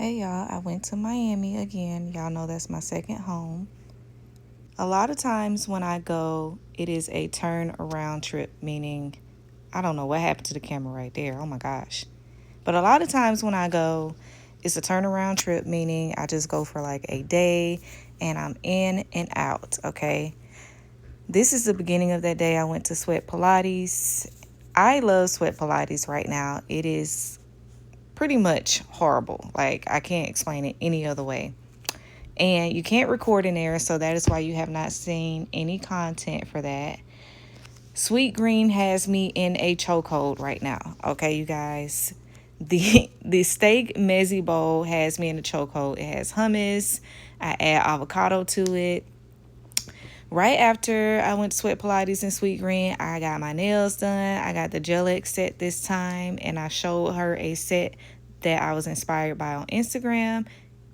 Hey y'all, I went to Miami again. Y'all know that's my second home. A lot of times when I go, it is a turn around trip, meaning I don't know what happened to the camera right there. Oh my gosh. But a lot of times when I go, it's a turnaround trip, meaning I just go for like a day and I'm in and out, okay? This is the beginning of that day. I went to Sweat Pilates. I love Sweat Pilates right now. It is pretty much horrible. Like, I can't explain it any other way. And you can't record in there, so that is why you have not seen any content for that. Sweet Green has me in a chokehold right now. Okay, you guys. The steak mezzi bowl has me in a chokehold. It has hummus. I add avocado to it. Right after I went to Sweat Pilates and Sweet Green, I got my nails done. I got the Gel X set this time, and I showed her a set that I was inspired by on Instagram.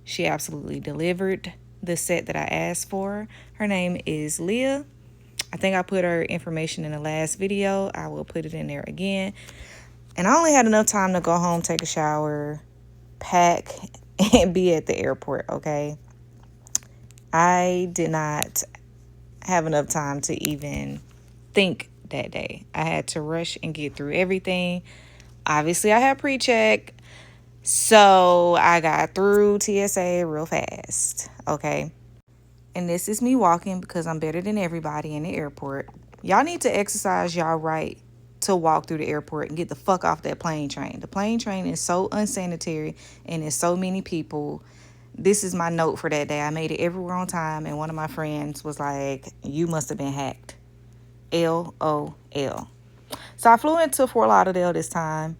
She absolutely delivered the set that I asked for. Her name is Leah. I think I put her information in the last video. I will put it in there again. And I only had enough time to go home, take a shower, pack, and be at the airport, okay? I did not have enough time to even think that day. I had to rush and get through everything. Obviously, I had pre-check, so I got through TSA real fast, okay? And this is me walking because I'm better than everybody in the airport. Y'all need to exercise y'all right to walk through the airport and get the fuck off that plane train. The plane train is so unsanitary and there's so many people. This is my note for that day. I made it everywhere on time, and one of my friends was like, "You must have been hacked." LOL. So I flew into Fort Lauderdale this time.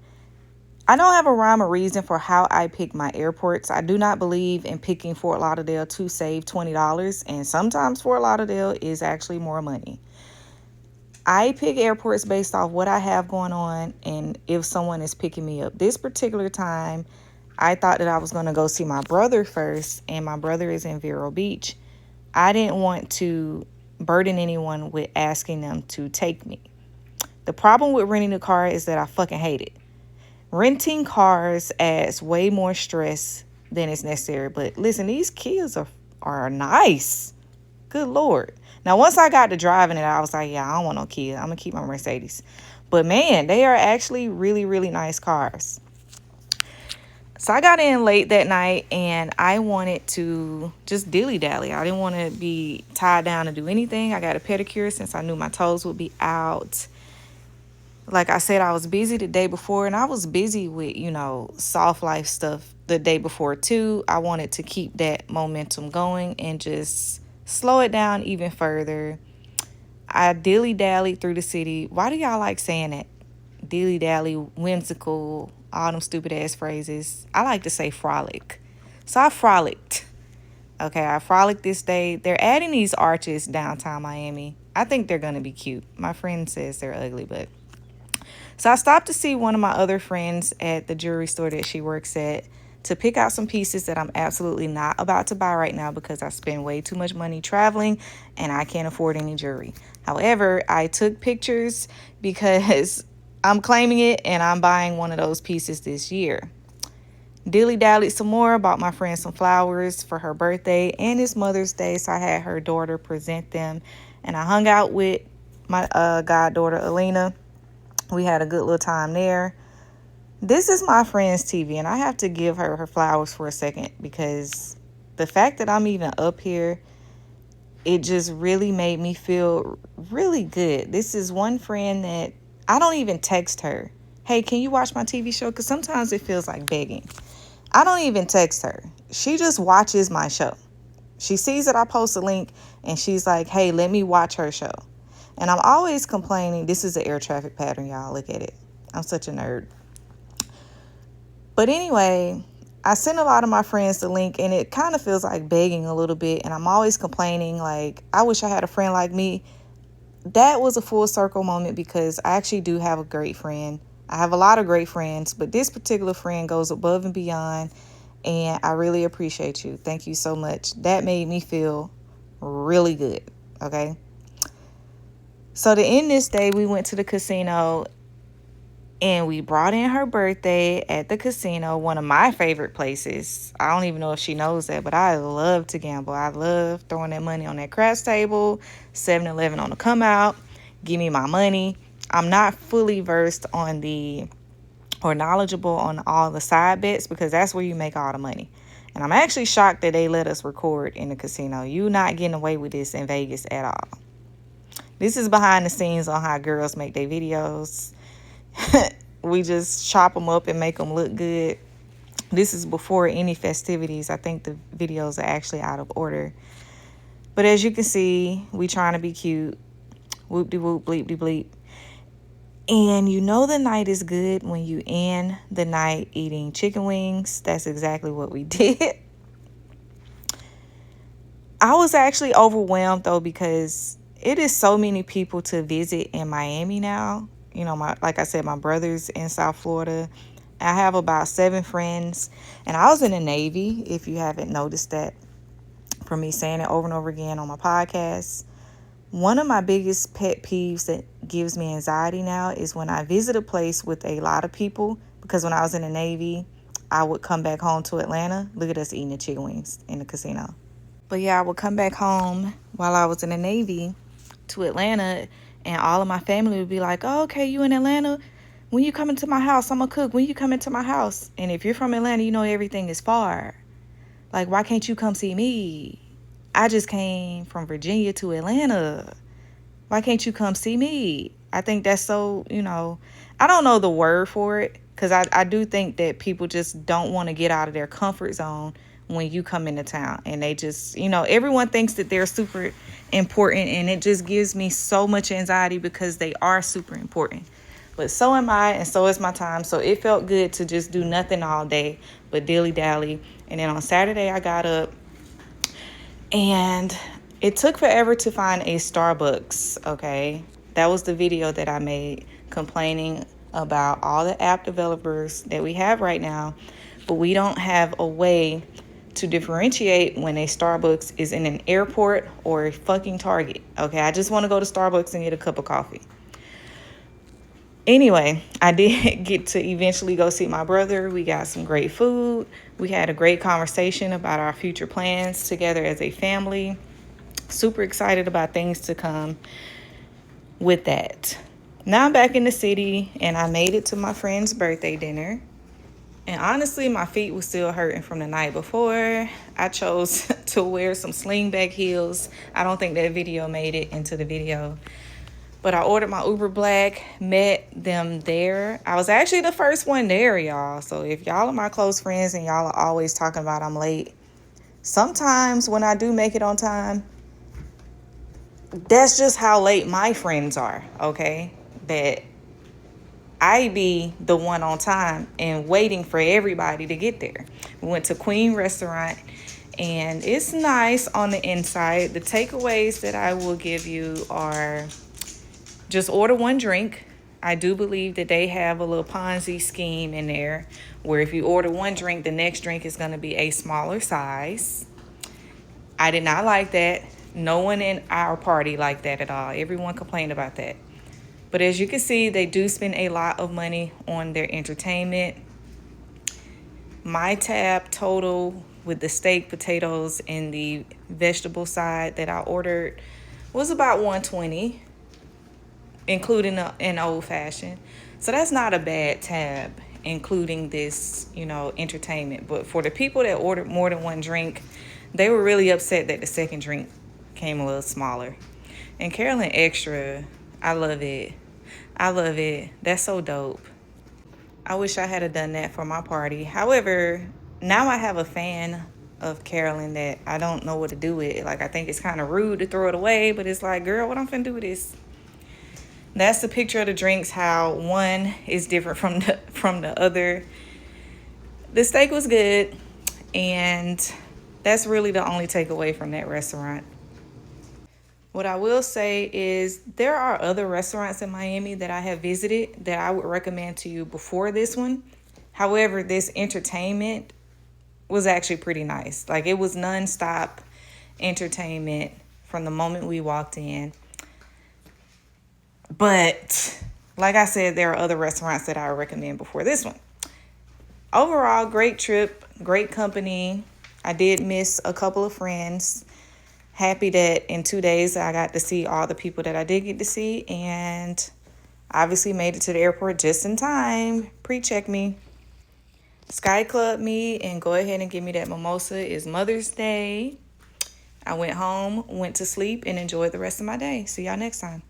I don't have a rhyme or reason for how I pick my airports. I do not believe in picking Fort Lauderdale to save $20, and sometimes Fort Lauderdale is actually more money. I pick airports based off what I have going on and if someone is picking me up. This particular time, I thought that I was going to go see my brother first, and my brother is in Vero Beach. I didn't want to burden anyone with asking them to take me. The problem with renting a car is that I fucking hate it. Renting cars adds way more stress than is necessary. But listen, these kids are nice. Good Lord. Now, once I got to driving it, I was like, yeah, I don't want no Kia. I'm going to keep my Mercedes. But man, they are actually really, really nice cars. So I got in late that night and I wanted to just dilly-dally. I didn't want to be tied down to do anything. I got a pedicure since I knew my toes would be out. Like I said, I was busy the day before, and I was busy with, soft life stuff the day before too. I wanted to keep that momentum going and just slow it down even further. I dilly-dallied through the city. Why do y'all like saying that? Dilly-dally, whimsical, all them stupid-ass phrases. I like to say frolic. So I frolicked. Okay, I frolicked this day. They're adding these arches downtown Miami. I think they're going to be cute. My friend says they're ugly, but... So I stopped to see one of my other friends at the jewelry store that she works at to pick out some pieces that I'm absolutely not about to buy right now because I spend way too much money traveling and I can't afford any jewelry. However, I took pictures because I'm claiming it and I'm buying one of those pieces this year. Dilly-dallied some more, bought my friend some flowers for her birthday and it's Mother's Day, so I had her daughter present them. And I hung out with my goddaughter, Alina. We had a good little time there. This is my friend's TV, and I have to give her flowers for a second because the fact that I'm even up here, it just really made me feel really good. This is one friend that I don't even text her, "Hey, can you watch my TV show?" Because sometimes it feels like begging. I don't even text her. She just watches my show. She sees that I post a link, and she's like, "Hey, let me watch her show." And I'm always complaining. This is an air traffic pattern, y'all. Look at it. I'm such a nerd. But anyway, I send a lot of my friends the link, and it kind of feels like begging a little bit. And I'm always complaining, like, I wish I had a friend like me. That was a full circle moment because I actually do have a great friend. I have a lot of great friends, but this particular friend goes above and beyond. And I really appreciate you. Thank you so much. That made me feel really good. Okay. So to end this day, we went to the casino. And we brought in her birthday at the casino, one of my favorite places. I don't even know if she knows that, but I love to gamble. I love throwing that money on that craps table, 7-Eleven on the come out, give me my money. I'm not fully versed on or knowledgeable on all the side bets because that's where you make all the money. And I'm actually shocked that they let us record in the casino. You not getting away with this in Vegas at all. This is behind the scenes on how girls make their videos. We just chop them up and make them look good. This is before any festivities. I think the videos are actually out of order. But as you can see, we trying to be cute. Whoop-de-whoop, bleep-de-bleep. And you know the night is good when you end the night eating chicken wings. That's exactly what we did. I was actually overwhelmed, though, because it is so many people to visit in Miami now. You know, like I said, my brother's in South Florida. I have about 7 friends. And I was in the Navy, if you haven't noticed that from me saying it over and over again on my podcast. One of my biggest pet peeves that gives me anxiety now is when I visit a place with a lot of people, because when I was in the Navy, I would come back home to Atlanta. Look at us eating the chicken wings in the casino. But yeah, I would come back home while I was in the Navy to Atlanta, and all of my family would be like, oh, okay, you in Atlanta? When you come into my house, I'm going to cook. When you come into my house? And if you're from Atlanta, you know everything is far. Like, why can't you come see me? I just came from Virginia to Atlanta. Why can't you come see me? I think that's so, I don't know the word for it, because I do think that people just don't want to get out of their comfort zone when you come into town. And they just, everyone thinks that they're super important, and it just gives me so much anxiety because they are super important. But so am I, and so is my time. So it felt good to just do nothing all day but dilly-dally. And then on Saturday, I got up, and it took forever to find a Starbucks, okay? That was the video that I made complaining about all the app developers that we have right now, but we don't have a way to differentiate when a Starbucks is in an airport or a fucking Target, okay? I just want to go to Starbucks and get a cup of coffee. Anyway, I did get to eventually go see my brother. We got some great food. We had a great conversation about our future plans together as a family. Super excited about things to come with that. Now I'm back in the city, and I made it to my friend's birthday dinner. And honestly, my feet were still hurting from the night before. I chose to wear some slingback heels. I don't think that video made it into the video. But I ordered my Uber Black, met them there. I was actually the first one there, y'all. So if y'all are my close friends and y'all are always talking about I'm late, sometimes when I do make it on time, that's just how late my friends are, okay? That I be the one on time and waiting for everybody to get there. We went to Queen Restaurant, and it's nice on the inside. The takeaways that I will give you are just order one drink. I do believe that they have a little Ponzi scheme in there where if you order one drink, the next drink is going to be a smaller size. I did not like that. No one in our party liked that at all. Everyone complained about that. But as you can see, they do spend a lot of money on their entertainment. My tab total with the steak, potatoes, and the vegetable side that I ordered was about $120, including an old fashioned. So that's not a bad tab, including this, entertainment. But for the people that ordered more than one drink, they were really upset that the second drink came a little smaller. And Carolyn Extra, I love it. I love it. That's so dope. I wish I had done that for my party. However, now I have a fan of Carolyn that I don't know what to do with. Like, I think it's kind of rude to throw it away, but it's like, girl, what I'm finna do with this? That's the picture of the drinks, how one is different from the other. The steak was good, and that's really the only takeaway from that restaurant. What I will say is there are other restaurants in Miami that I have visited that I would recommend to you before this one. However, this entertainment was actually pretty nice. Like, it was nonstop entertainment from the moment we walked in. But Like I said, there are other restaurants that I would recommend before this one. Overall, great trip, great company. I did miss a couple of friends. Happy that in 2 days I got to see all the people that I did get to see, and obviously made it to the airport just in time. Pre-check me. Sky Club me and go ahead and give me that mimosa. It's Mother's Day. I went home, went to sleep, and enjoyed the rest of my day. See y'all next time.